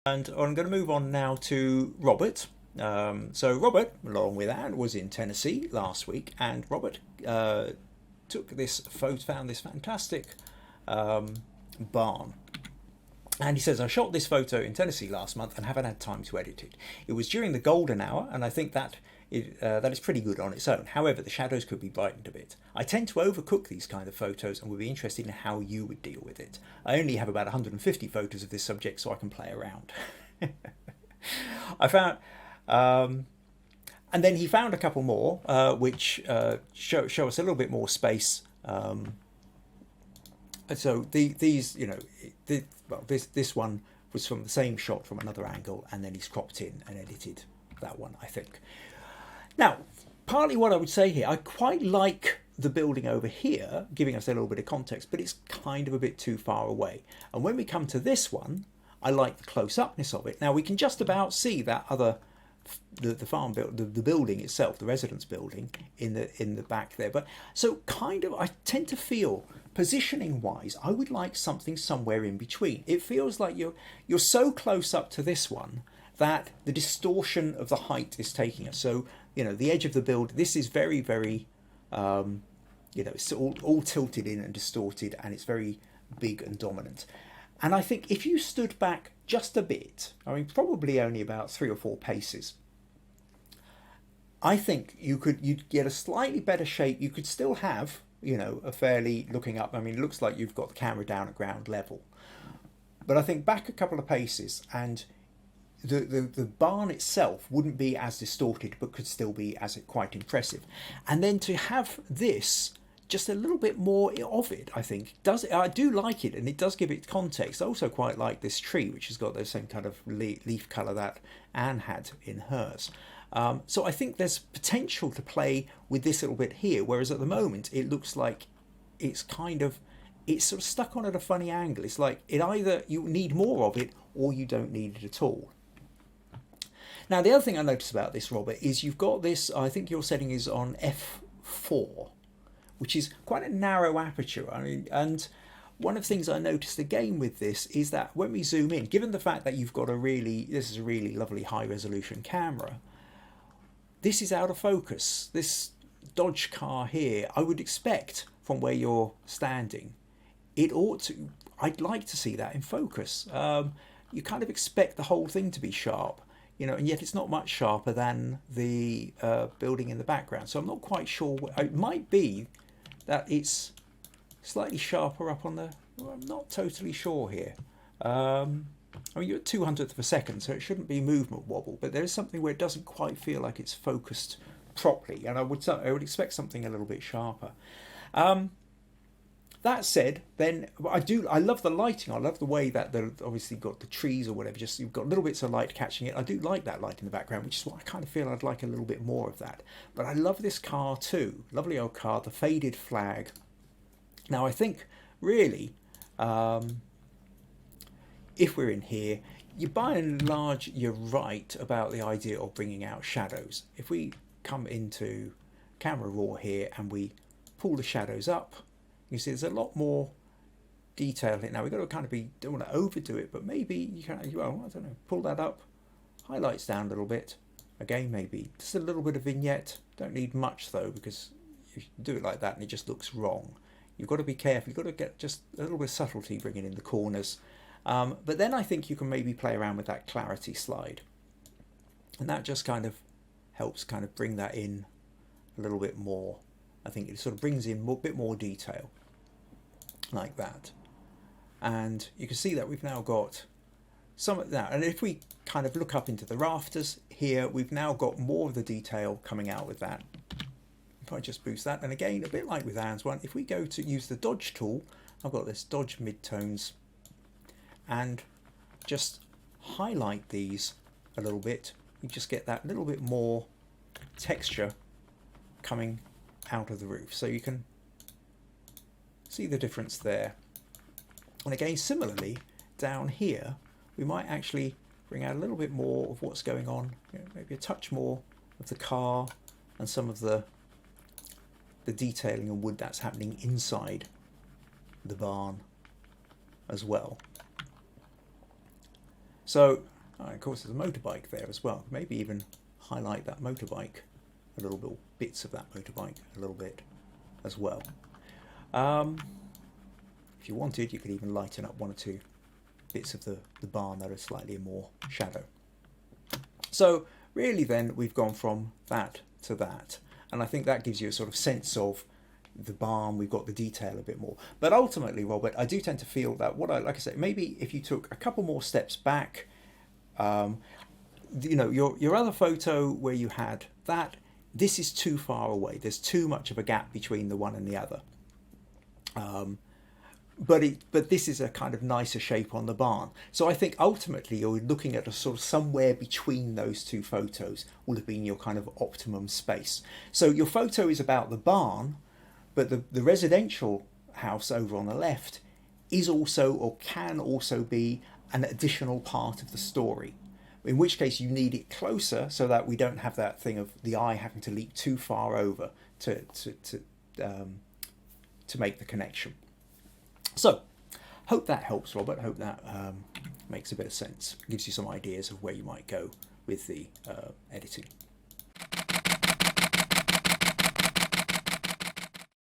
And I'm going to move on now to Robert. So Robert, along with Anne, was in Tennessee last week, and Robert took this photo, found this fantastic barn. And he says, I shot this photo in Tennessee last month and haven't had time to edit it. It was during the golden hour, and I think that that is pretty good on its own. However, the shadows could be brightened a bit. I tend to overcook these kind of photos and would be interested in how you would deal with it. I only have about 150 photos of this subject, so I can play around. I found... and then he found a couple more, which show us a little bit more space. So these, you know, this one was from the same shot from another angle, and then he's cropped in and edited that one, I think. Now, partly what I would say here, I quite like the building over here, giving us a little bit of context, but it's kind of a bit too far away. And when we come to this one, I like the close-upness of it. Now, we can just about see that other, the farm build, the building itself, the residence building in the back there. But so kind of, I tend to feel, positioning wise, I would like something somewhere in between. It feels like you're so close up to this one that the distortion of the height is taking us. So, you know, the edge of the build, this is very, very, you know, it's all tilted in and distorted, and it's very big and dominant. And I think if you stood back just a bit, I mean, probably only about 3 or 4 paces, I think you'd get a slightly better shape. You could still have, you know, a fairly looking up. I mean, it looks like you've got the camera down at ground level. But I think back a couple of paces, and the barn itself wouldn't be as distorted, but could still be as quite impressive. And then to have this, just a little bit more of it, I think, I do like it, and it does give it context. I also quite like this tree, which has got the same kind of leaf colour that Anne had in hers. So I think there's potential to play with this little bit here, whereas at the moment it looks like it's sort of stuck on at a funny angle. It's like either you need more of it or you don't need it at all. Now, the other thing I noticed about this, Robert, is you've got this, I think your setting is on f4, which is quite a narrow aperture. I mean, and one of the things I noticed again with this is that when we zoom in, given the fact that you've got this is a really lovely high resolution camera, this is out of focus. This Dodge car here, I would expect from where you're standing, I'd like to see that in focus. You kind of expect the whole thing to be sharp, you know, and yet it's not much sharper than the building in the background. So I'm not quite sure. It might be that it's slightly sharper up on the... Well, I'm not totally sure here. I mean, you're at 200th of a second, so it shouldn't be movement wobble, but there is something where it doesn't quite feel like it's focused properly, and I would expect something a little bit sharper. That said, then I love the lighting. I love the way that they've obviously got the trees or whatever, just you've got little bits of light catching it. I do like that light in the background, which is what I kind of feel I'd like a little bit more of that. But I love this car too. Lovely old car, the faded flag. Now I think really, if we're in here, by and large, you're right about the idea of bringing out shadows. If we come into camera raw here and we pull the shadows up, you see there's a lot more detail in it. Now we've got to kind of don't want to overdo it, but maybe you can, well, I don't know, pull that up, highlights down a little bit. Again, maybe just a little bit of vignette. Don't need much though, because if you do it like that and it just looks wrong. You've got to be careful. You've got to get just a little bit of subtlety bringing in the corners. But then I think you can maybe play around with that clarity slide. And that just kind of helps kind of bring that in a little bit more. I think it sort of brings in a bit more detail like that. And you can see that we've now got some of that. And if we kind of look up into the rafters here, we've now got more of the detail coming out with that. If I just boost that, and again, a bit like with Anne's one, if we go to use the dodge tool, I've got this dodge midtones, and just highlight these a little bit, you just get that little bit more texture coming out of the roof. So you can see the difference there. And again, similarly, down here, we might actually bring out a little bit more of what's going on, you know, maybe a touch more of the car and some of the detailing of wood that's happening inside the barn as well. So Oh, of course, there's a motorbike there as well. Maybe even highlight that motorbike, a little bit, bits of that motorbike a little bit as well. If you wanted, you could even lighten up one or two bits of the barn that are slightly more shadow. So really then we've gone from that to that. And I think that gives you a sort of sense of the barn. We've got the detail a bit more. But ultimately, Robert, I do tend to feel that like I say, maybe if you took a couple more steps back, you know, your other photo where you had that, this is too far away. There's too much of a gap between the one and the other. But this is a kind of nicer shape on the barn. So I think ultimately you're looking at a sort of somewhere between those two photos will have been your kind of optimum space. So your photo is about the barn, but the residential house over on the left is also, or can also be, an additional part of the story. In which case you need it closer so that we don't have that thing of the eye having to leap too far over to make the connection. So, hope that helps, Robert. Hope that makes a bit of sense. Gives you some ideas of where you might go with the editing.